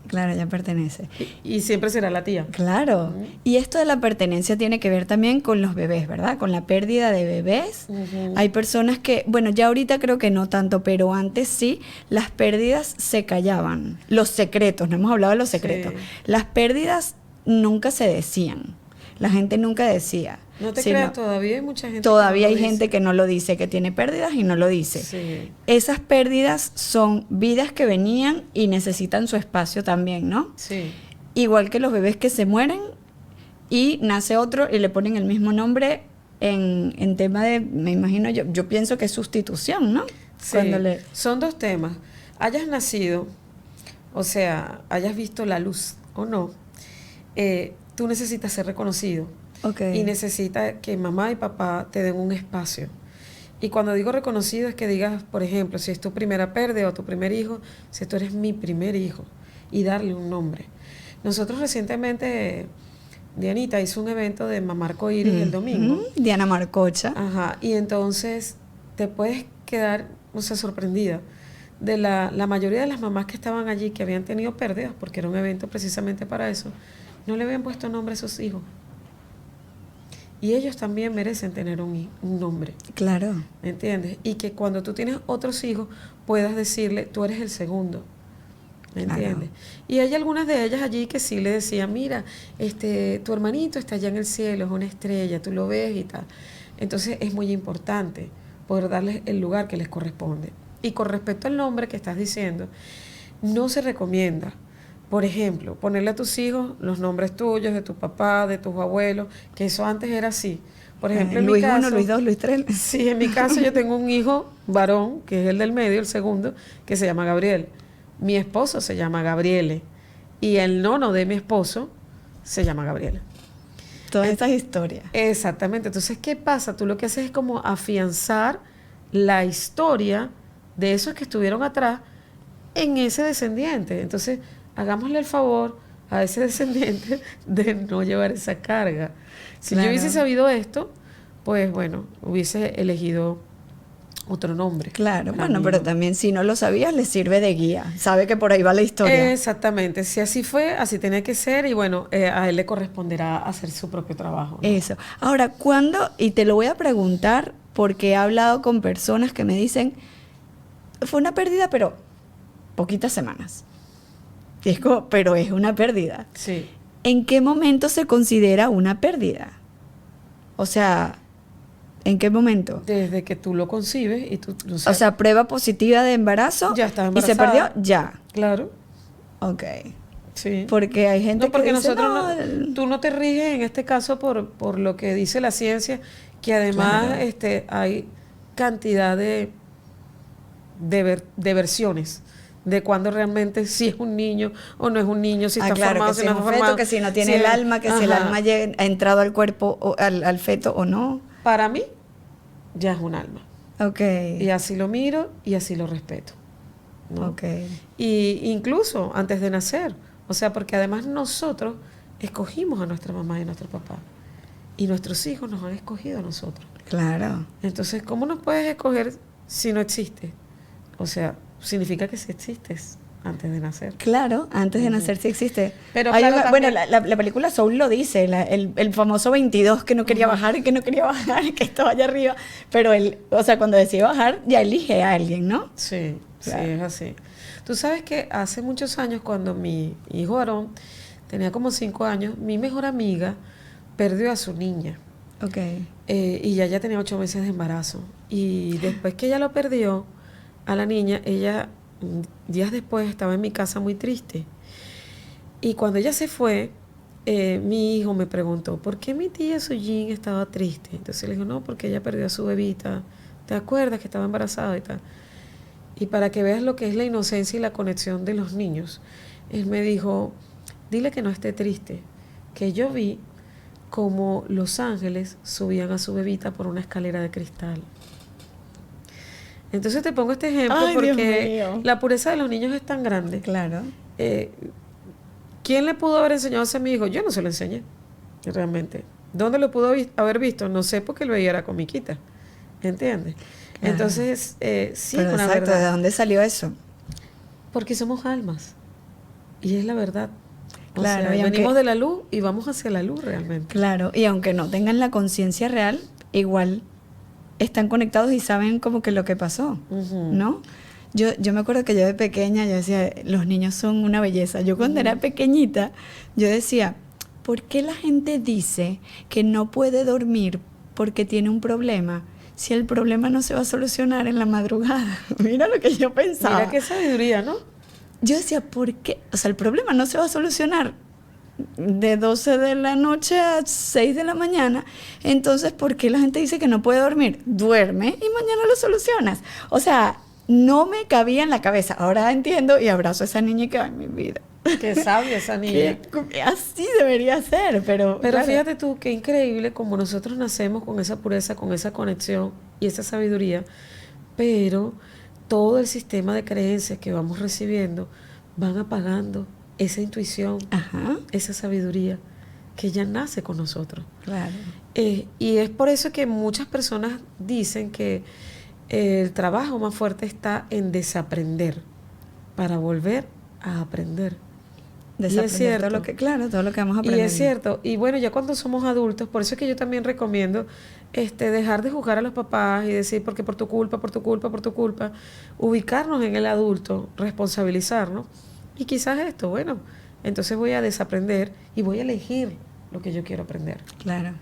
Claro, ella pertenece. Y siempre será la tía. Claro. Y esto de la pertenencia tiene que ver también con los bebés, ¿verdad? Con la pérdida de bebés. Ujú. Hay personas que, bueno, ya ahorita creo que no tanto, pero antes sí, las pérdidas se callaban. Los secretos, no hemos hablado de los secretos. Sí. Las pérdidas nunca se decían. La gente nunca decía. No te sino- creas, todavía hay mucha gente Todavía que no hay lo gente dice. que no lo dice, que tiene pérdidas y no lo dice. Sí. Esas pérdidas son vidas que venían y necesitan su espacio también, ¿no? Sí. Igual que los bebés que se mueren y nace otro y le ponen el mismo nombre en tema de, me imagino yo pienso que es sustitución, ¿no? Sí. Cuando le... Son dos temas. Hayas nacido, o sea, hayas visto la luz o no, tú necesitas ser reconocido. Ok. Y necesitas que mamá y papá te den un espacio. Y cuando digo reconocido es que digas, por ejemplo, si es tu primera pérdida o tu primer hijo, si tú eres mi primer hijo, y darle un nombre. Nosotros recientemente, Dianita hizo un evento de Mamá Arcoíris el domingo. Ujú, Diana Marcocha. Ajá, y entonces te puedes quedar, o sea, sorprendida de la mayoría de las mamás que estaban allí, que habían tenido pérdidas, porque era un evento precisamente para eso, no le habían puesto nombre a sus hijos. Y ellos también merecen tener un nombre, Claro. ¿entiendes? Y que cuando tú tienes otros hijos puedas decirle, tú eres el segundo, ¿me Claro. entiendes? Y hay algunas de ellas allí que sí le decían, mira, tu hermanito está allá en el cielo, es una estrella, tú lo ves y tal. Entonces es muy importante poder darles el lugar que les corresponde. Y con respecto al nombre que estás diciendo, no se recomienda, por ejemplo, ponerle a tus hijos los nombres tuyos, de tu papá, de tus abuelos, que eso antes era así. Por ejemplo, en mi Luis caso, 1, Luis 2, Luis 3. sí, en mi caso yo tengo un hijo varón, que es el del medio, el segundo, que se llama Gabriel. Mi esposo se llama Gabriele y el nono de mi esposo se llama Gabriela. Todas estas historias. Exactamente. Entonces, ¿qué pasa? Tú lo que haces es como afianzar la historia de esos que estuvieron atrás en ese descendiente. Entonces, hagámosle el favor a ese descendiente de no llevar esa carga. Si Claro. yo hubiese sabido esto, pues bueno, hubiese elegido otro nombre. Claro, para bueno, mi pero hijo. también si no lo sabías, le sirve de guía. Sabe que por ahí va la historia. Exactamente. Si así fue, así tenía que ser y bueno, a él le corresponderá hacer su propio trabajo, ¿no? Eso. Ahora, ¿cuándo? Y te lo voy a preguntar porque he hablado con personas que me dicen, fue una pérdida, pero poquitas semanas. Y es como, pero es una pérdida. Sí. ¿En qué momento se considera una pérdida? O sea, ¿en qué momento? Desde que tú lo concibes y tú, O sea, prueba positiva de embarazo. Ya estás y se embarazada. perdió, ya. claro, Ok. sí. Porque hay gente No, porque que dice, nosotros no, tú no te riges en este caso por lo que dice la ciencia, que además Claro. hay cantidad de versiones de cuando realmente si es un niño o no es un niño, si está claro, formado, que si si no es un está feto, formado. que si no tiene Si el es- alma, que si el Ajá. alma ha entrado al cuerpo, o al feto o no. Para mí, ya es un alma. Ok. Y así lo miro y así lo respeto, ¿no? Ok. Y incluso antes de nacer. O sea, porque además nosotros escogimos a nuestra mamá y a nuestro papá. Y nuestros hijos nos han escogido a nosotros. Claro. Entonces, ¿cómo nos puedes escoger si no existes? O sea, significa que sí existes antes de nacer. Claro, antes de nacer sí existe. Pero Hay claro, bueno, también- la película Soul lo dice, el famoso 22 que no quería bajar y que no quería bajar y que estaba allá arriba. Pero él, o sea, cuando decide bajar, ya elige a alguien, ¿no? Sí, Claro. sí, es así. Tú sabes que hace muchos años, cuando mi hijo Aarón tenía como 5 años, mi mejor amiga perdió a su niña. Ok. Y ya tenía 8 meses de embarazo. Y después que ella lo perdió, a la niña, ella días después estaba en mi casa muy triste. Y cuando ella se fue, mi hijo me preguntó, ¿por qué mi tía Sujin estaba triste? Entonces le dijo, no, porque ella perdió a su bebita. ¿Te acuerdas que estaba embarazada y tal? Y para que veas lo que es la inocencia y la conexión de los niños, él me dijo, dile que no esté triste, que yo vi como los ángeles subían a su bebita por una escalera de cristal. Entonces te pongo este ejemplo Ay, Dios porque mío. la pureza de los niños es tan grande. Claro. ¿Quién le pudo haber enseñado eso a mi hijo? Yo no se lo enseñé, realmente. ¿Dónde lo pudo haber visto? No sé, porque él veía la comiquita, ¿entiendes? Claro. Entonces, sí, Pero una exacto, ¿de verdad. dónde salió eso? Porque somos almas. Y es la verdad. O Claro, sea, y aunque- venimos de la luz y vamos hacia la luz realmente. Claro, y aunque no tengan la conciencia real, igual están conectados y saben como que lo que pasó, Ujú. ¿no? Yo me acuerdo que yo de pequeña, yo decía, los niños son una belleza. Yo cuando era pequeñita, yo decía, ¿por qué la gente dice que no puede dormir porque tiene un problema si el problema no se va a solucionar en la madrugada? Mira lo que yo pensaba. Mira qué sabiduría, ¿no? Yo decía, ¿por qué? O sea, el problema no se va a solucionar de 12 de la noche a 6 de la mañana. Entonces, ¿por qué la gente dice que no puede dormir? Duerme y mañana lo solucionas. O sea, no me cabía en la cabeza. Ahora entiendo y abrazo a esa niña y que va en mi vida. Qué sabia esa niña. Que así debería ser, pero Pero claro. fíjate tú, qué increíble como nosotros nacemos con esa pureza, con esa conexión y esa sabiduría, pero todo el sistema de creencias que vamos recibiendo van apagando esa intuición, Ajá, esa sabiduría que ya nace con nosotros. claro. Y es por eso que muchas personas dicen que el trabajo más fuerte está en desaprender para volver a aprender. Desaprender cierto. todo lo que, claro, todo lo que vamos Y aprendiendo. es cierto, y bueno, ya cuando somos adultos, por eso es que yo también recomiendo dejar de juzgar a los papás y decir, porque por tu culpa, por tu culpa, por tu culpa, ubicarnos en el adulto, responsabilizarnos, y quizás esto, bueno, entonces voy a desaprender y voy a elegir lo que yo quiero aprender. Claro,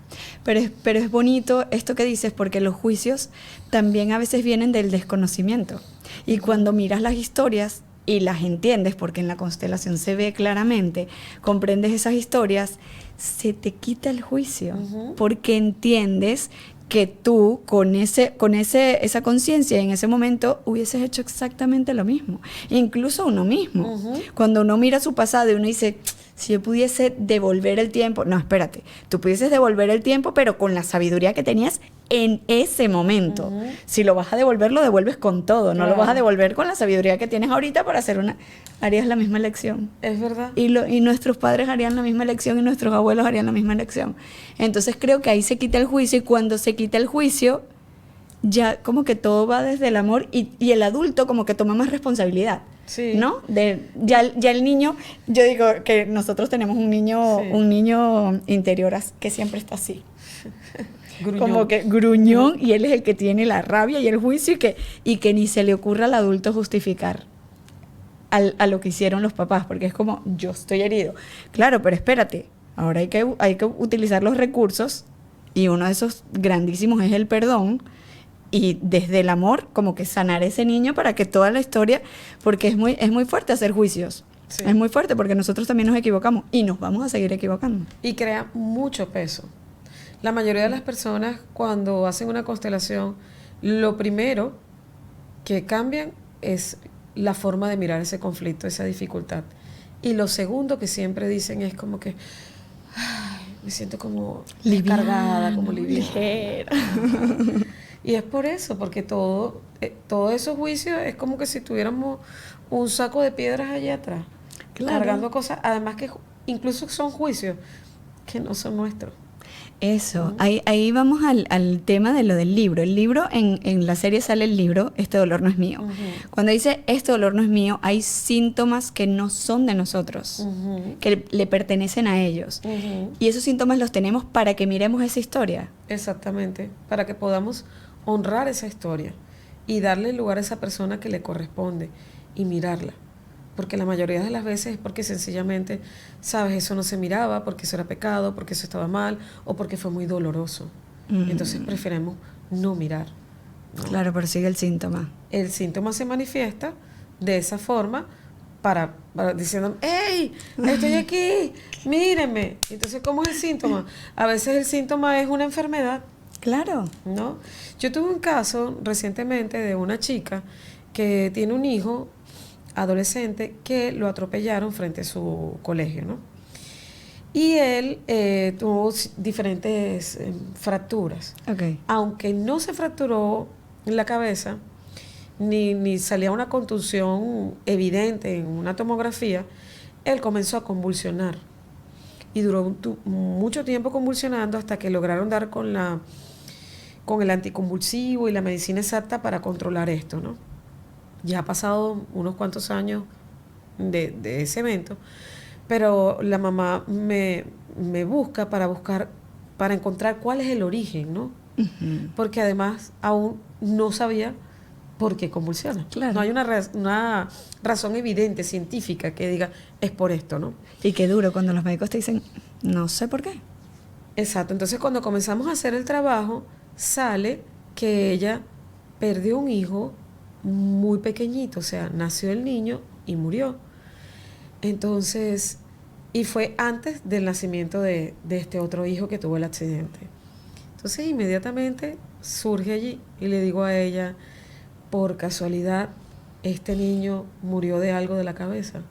pero es bonito esto que dices porque los juicios también a veces vienen del desconocimiento. Y cuando miras las historias y las entiendes, porque en la constelación se ve claramente, comprendes esas historias, se te quita el juicio, Ujú. porque entiendes que tú con esa conciencia en ese momento hubieses hecho exactamente lo mismo, incluso uno mismo. Ujú. Cuando uno mira su pasado y uno dice, si yo pudiese devolver el tiempo, no, espérate, tú pudieses devolver el tiempo, pero con la sabiduría que tenías en ese momento. Ujú. Si lo vas a devolver, lo devuelves con todo, no lo Claro. vas a devolver con la sabiduría que tienes ahorita para harías la misma elección. Es verdad. Y nuestros padres harían la misma elección y nuestros abuelos harían la misma elección. Entonces creo que ahí se quita el juicio y cuando se quita el juicio, ya como que todo va desde el amor y el adulto como que toma más responsabilidad. Sí. ¿No? Ya el niño, yo digo que nosotros tenemos un niño, Sí. un niño interior que siempre está así. Gruñón. Como que gruñón y él es el que tiene la rabia y el juicio y que ni se le ocurra al adulto justificar a lo que hicieron los papás, porque es como, yo estoy herido. Claro, pero espérate, ahora hay que utilizar los recursos y uno de esos grandísimos es el perdón y desde el amor como que sanar a ese niño para que toda la historia, porque es muy fuerte hacer juicios. Sí. Es muy fuerte porque nosotros también nos equivocamos y nos vamos a seguir equivocando. Y crea mucho peso. La mayoría de las personas cuando hacen una constelación, lo primero que cambian es la forma de mirar ese conflicto, esa dificultad. Y lo segundo que siempre dicen es como que, ay, me siento como cargada, como liviana. ligera. Y es por eso, porque todos esos juicios es como que si tuviéramos un saco de piedras allá atrás, Claro. cargando cosas, además que incluso son juicios que no son nuestros. Eso, ahí vamos al tema de lo del libro. El libro, en la serie sale el libro, Este dolor no es mío. Cuando dice este dolor no es mío, hay síntomas que no son de nosotros, que le pertenecen a ellos. Y esos síntomas los tenemos para que miremos esa historia. Exactamente, para que podamos honrar esa historia y darle lugar a esa persona que le corresponde y mirarla. Porque la mayoría de las veces es porque sencillamente, sabes, eso no se miraba, porque eso era pecado, porque eso estaba mal o porque fue muy doloroso. Entonces preferimos no mirar, ¿no? Claro, pero sigue el síntoma. El síntoma se manifiesta de esa forma para diciendo, ¡hey! Estoy aquí, mírenme. Entonces, ¿cómo es el síntoma? A veces el síntoma es una enfermedad. Claro. ¿No? Yo tuve un caso recientemente de una chica que tiene un hijo adolescente que lo atropellaron frente a su colegio, ¿no? Y él tuvo diferentes fracturas. Okay. Aunque no se fracturó en la cabeza, ni salía una contusión evidente en una tomografía, él comenzó a convulsionar. Y duró mucho tiempo convulsionando hasta que lograron dar con el anticonvulsivo y la medicina exacta para controlar esto, ¿no? Ya ha pasado unos cuantos años de ese evento, pero la mamá me busca para encontrar cuál es el origen, ¿no? Porque además aún no sabía por qué convulsiona. Claro. No hay una razón evidente, científica, que diga, es por esto, ¿no? Y qué duro cuando los médicos te dicen, no sé por qué. Exacto. Entonces, cuando comenzamos a hacer el trabajo, sale que ella perdió un hijo muy pequeñito, o sea, nació el niño y murió. Entonces, y fue antes del nacimiento de este otro hijo que tuvo el accidente. Entonces, inmediatamente surge allí y le digo a ella, por casualidad, este niño murió de algo de la cabeza.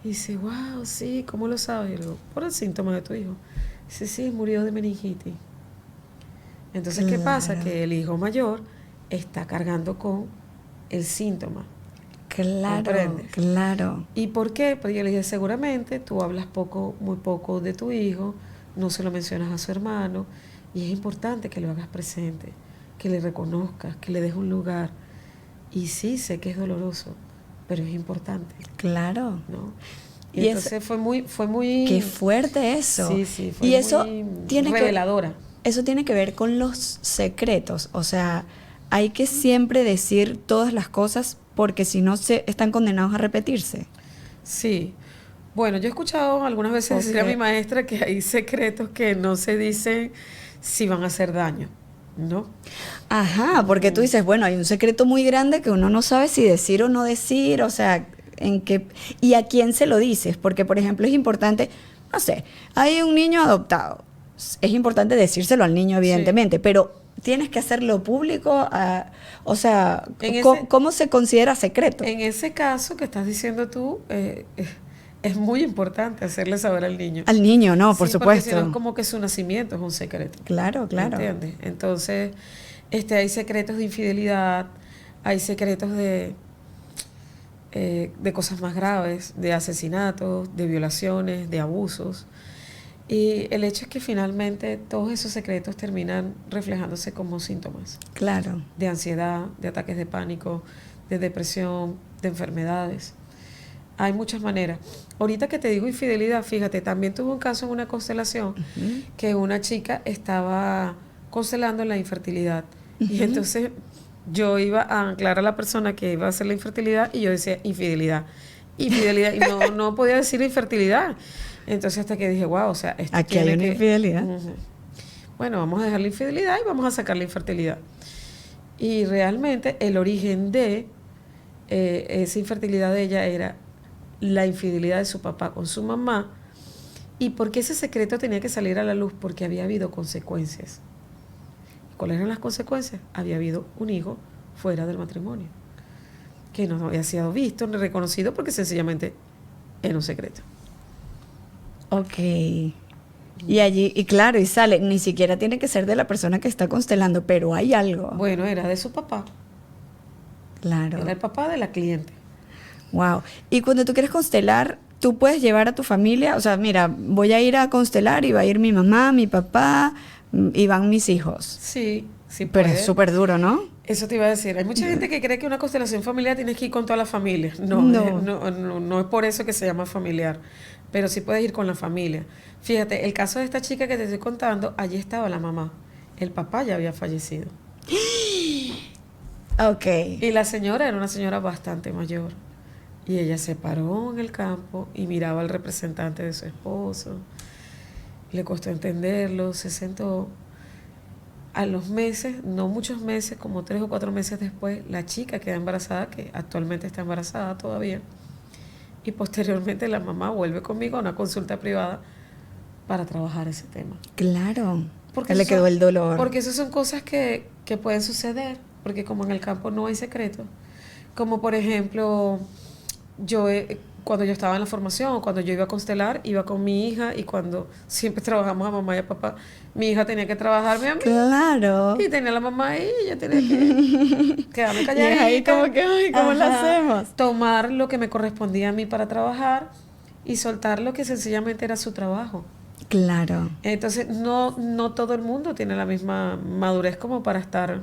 Y dice, wow, sí, ¿cómo lo sabes? Y le digo, por el síntoma de tu hijo. Dice, sí, murió de meningitis. Entonces, ¿qué pasa? Que el hijo mayor está cargando con el síntoma. Claro, ¿Comprendes? claro. ¿Y por qué? Porque yo le dije, seguramente tú hablas muy poco de tu hijo, no se lo mencionas a su hermano, y es importante que lo hagas presente, que le reconozcas, que le des un lugar. Y sí, sé que es doloroso, pero es importante. Claro. ¿No? Y entonces fue muy... Qué fuerte eso. Sí, fue y eso muy tiene reveladora. Eso tiene que ver con los secretos. O sea, hay que siempre decir todas las cosas porque si no están condenados a repetirse. Sí. Bueno, yo he escuchado algunas veces decir a mi maestra que hay secretos que no se dicen si van a hacer daño, ¿no? Ajá, porque tú dices, bueno, hay un secreto muy grande que uno no sabe si decir o no decir, o sea, en qué y a quién se lo dices, porque por ejemplo es importante, no sé, hay un niño adoptado, es importante decírselo al niño evidentemente, sí, pero tienes que hacerlo público, o sea, ¿cómo se considera secreto? En ese caso que estás diciendo tú, es muy importante hacerle saber al niño. Al niño, no, por supuesto. Porque si no es como que su nacimiento es un secreto. Claro, claro. ¿Entiendes? Entonces, hay secretos de infidelidad, hay secretos de cosas más graves, de asesinatos, de violaciones, de abusos. Y el hecho es que finalmente todos esos secretos terminan reflejándose como síntomas. Claro. De ansiedad, de ataques de pánico, de depresión, de enfermedades. Hay muchas maneras. Ahorita que te digo infidelidad, fíjate, también tuve un caso en una constelación que una chica estaba constelando la infertilidad. Y entonces yo iba a anclar a la persona que iba a hacer la infertilidad y yo decía infidelidad. Infidelidad. Y no podía decir infertilidad. Entonces hasta que dije, wow, o sea, aquí hay una infidelidad. Bueno, vamos a dejar la infidelidad y vamos a sacar la infertilidad. Y realmente el origen de esa infertilidad de ella era la infidelidad de su papá con su mamá. ¿Y por qué ese secreto tenía que salir a la luz? Porque había habido consecuencias. ¿Cuáles eran las consecuencias? Había habido un hijo fuera del matrimonio, que no había sido visto ni reconocido porque sencillamente era un secreto. Ok. Y allí, y claro, y sale, ni siquiera tiene que ser de la persona que está constelando, pero hay algo. Bueno, era de su papá. Claro. Era el papá de la cliente. Wow. Y cuando tú quieres constelar, tú puedes llevar a tu familia, o sea, mira, voy a ir a constelar y va a ir mi mamá, mi papá y van mis hijos. Sí, sí Pero puede. es súper duro, ¿no? Eso te iba a decir. Hay mucha gente que cree que una constelación familiar tienes que ir con toda la familia. No, No. no es por eso que se llama familiar. Pero sí puedes ir con la familia. Fíjate, el caso de esta chica que te estoy contando, allí estaba la mamá. El papá ya había fallecido. Ok. Y la señora era una señora bastante mayor. Y ella se paró en el campo y miraba al representante de su esposo. Le costó entenderlo, se sentó. A los meses, no muchos meses, como 3 o 4 meses después, la chica queda embarazada, que actualmente está embarazada todavía. Y posteriormente la mamá vuelve conmigo a una consulta privada para trabajar ese tema. Claro. Porque Le eso- quedó el dolor. Porque esas son cosas que pueden suceder, porque como en el campo no hay secretos. Como por ejemplo, cuando yo estaba en la formación, o cuando yo iba a constelar, iba con mi hija, y cuando siempre trabajamos a mamá y a papá, mi hija tenía que trabajarme a mí. Claro. Y tenía la mamá ahí, y ella tenía que quedarme Y calladita. es ahí como que, ay, ¿cómo lo Ajá. hacemos? Tomar lo que me correspondía a mí para trabajar y soltar lo que sencillamente era su trabajo. Claro. Entonces, no todo el mundo tiene la misma madurez como para estar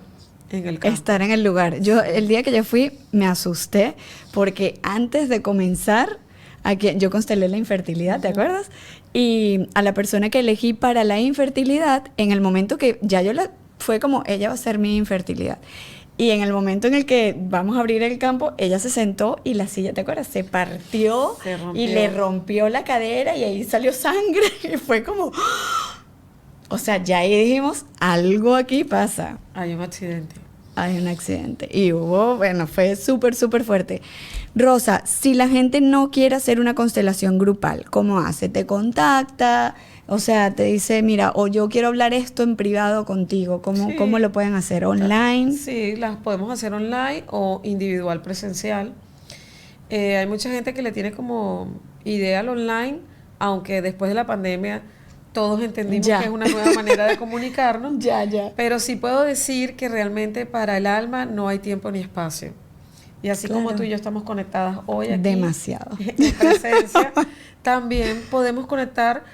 en el campo. Estar en el lugar. Yo, el día que yo fui, me asusté porque antes de comenzar, yo constelé la infertilidad, ¿te acuerdas? Y a la persona que elegí para la infertilidad, en el momento que ya fue como, ella va a ser mi infertilidad. Y en el momento en el que vamos a abrir el campo, ella se sentó y la silla, ¿te acuerdas? Se partió Se rompió. y le rompió la cadera y ahí salió sangre. Y fue como... O sea, ya ahí dijimos, algo aquí pasa. Hay un accidente. Hay un accidente. Y bueno, fue súper, súper fuerte. Rosa, si la gente no quiere hacer una constelación grupal, ¿cómo hace? ¿Te contacta? O sea, te dice, mira, o yo quiero hablar esto en privado contigo. ¿Cómo, Sí. cómo lo pueden hacer? ¿Online? Sí, las podemos hacer online o individual presencial. Hay mucha gente que le tiene como idea al online, aunque después de la pandemia todos entendimos Ya. que es una nueva manera de comunicarnos. Ya. Pero sí puedo decir que realmente para el alma no hay tiempo ni espacio. Y así como Claro. tú y yo estamos conectadas hoy aquí, Demasiado. en presencia, también podemos conectar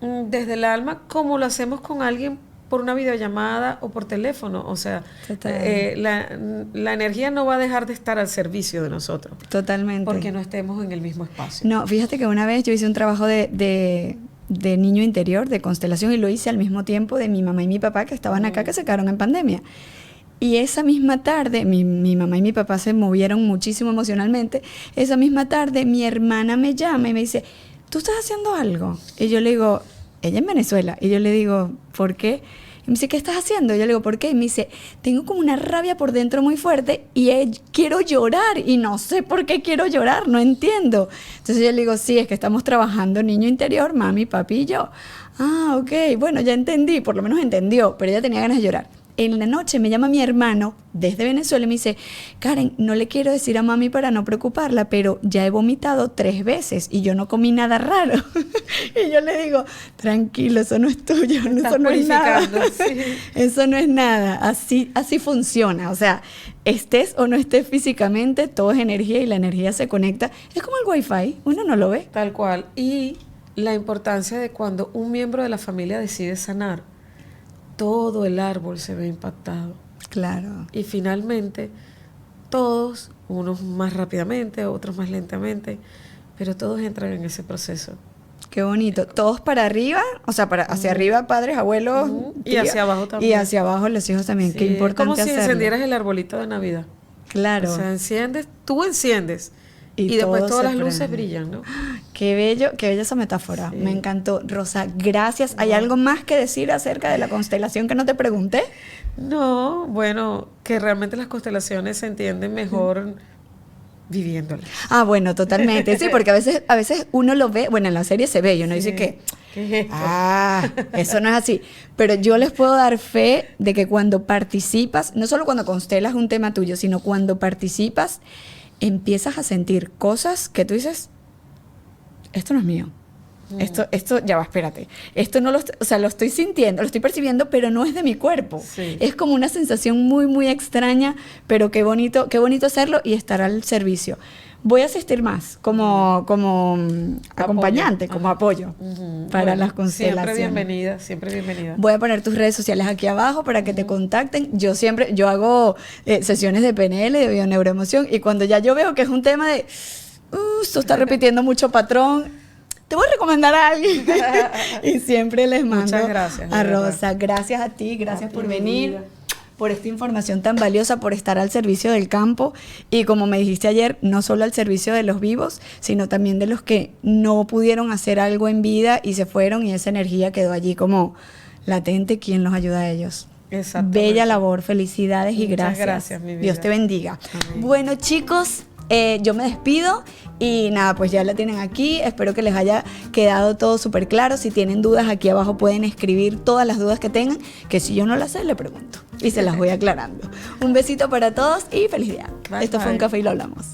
desde el alma como lo hacemos con alguien por una videollamada o por teléfono. O sea, Total. la energía no va a dejar de estar al servicio de nosotros Totalmente. porque no estemos en el mismo espacio. No, fíjate que una vez yo hice un trabajo de niño interior, de constelación, y lo hice al mismo tiempo de mi mamá y mi papá que estaban acá, que se quedaron en pandemia. Y esa misma tarde, mi mamá y mi papá se movieron muchísimo emocionalmente. Esa misma tarde, mi hermana me llama y me dice, ¿tú estás haciendo algo? Y yo le digo, ella en Venezuela. Y yo le digo, ¿por qué? Y me dice, ¿qué estás haciendo? Y yo le digo, ¿por qué? Y me dice, tengo como una rabia por dentro muy fuerte y quiero llorar y no sé por qué quiero llorar, no entiendo. Entonces yo le digo, sí, es que estamos trabajando niño interior, mami, papi y yo. Ah, ok, bueno, ya entendí, por lo menos entendió, pero ella tenía ganas de llorar. En la noche me llama mi hermano desde Venezuela y me dice, Karen, no le quiero decir a mami para no preocuparla, pero ya he vomitado 3 veces y yo no comí nada raro. Y yo le digo, tranquilo, eso no es tuyo, Estás eso no es nada. purificando, sí. Eso no es nada, así funciona. O sea, estés o no estés físicamente, todo es energía y la energía se conecta. Es como el wifi, uno no lo ve. Tal cual. Y la importancia de cuando un miembro de la familia decide sanar, todo el árbol se ve impactado. Claro. Y finalmente, todos, unos más rápidamente, otros más lentamente, pero todos entran en ese proceso. Qué bonito. Todos para arriba, o sea, hacia arriba padres, abuelos. Y tíos, hacia abajo también. Y hacia abajo los hijos también. Sí, Qué importante como si hacerlo. encendieras el arbolito de Navidad. Claro. O sea, tú enciendes Y y después todo todas se las luces prende. brillan, ¿no? Qué bella esa metáfora. Sí. Me encantó. Rosa, gracias. ¿Hay algo más que decir acerca de la constelación que no te pregunté? No, bueno, que realmente las constelaciones se entienden mejor viviéndolas. Ah, bueno, totalmente. Sí, porque a veces uno lo ve, bueno, en la serie se ve y uno dice que, ¿Qué es esto? eso no es así. Pero yo les puedo dar fe de que cuando participas, no solo cuando constelas un tema tuyo, sino cuando participas, empiezas a sentir cosas que tú dices, esto no es mío. Esto, ya va, espérate. Esto no o sea, lo estoy sintiendo, lo estoy percibiendo, pero no es de mi cuerpo. Sí. Es como una sensación muy, muy extraña, pero qué bonito hacerlo y estar al servicio. voy a asistir más como acompañante, como apoyo para las constelaciones. Siempre bienvenida. Voy a poner tus redes sociales aquí abajo para que te contacten. Yo hago sesiones de PNL, de bioneuroemoción, y cuando ya yo veo que es un tema de, esto está repitiendo mucho patrón, te voy a recomendar a alguien. Y siempre les mando Muchas gracias, a Rosa. Gracias a ti, gracias por venir, por esta información tan valiosa, por estar al servicio del campo y, como me dijiste ayer, no solo al servicio de los vivos, sino también de los que no pudieron hacer algo en vida y se fueron, y esa energía quedó allí como latente. ¿Quién los ayuda a ellos? Bella labor, felicidades y Muchas gracias, mi vida. Dios te bendiga. Amén. Bueno, chicos, yo me despido y nada, pues ya la tienen aquí. Espero que les haya quedado todo súper claro. Si tienen dudas, aquí abajo pueden escribir todas las dudas que tengan, que si yo no las sé, le pregunto y se las voy aclarando. Un besito para todos y feliz día. Bye, Esto fue bye. Un Café y lo hablamos.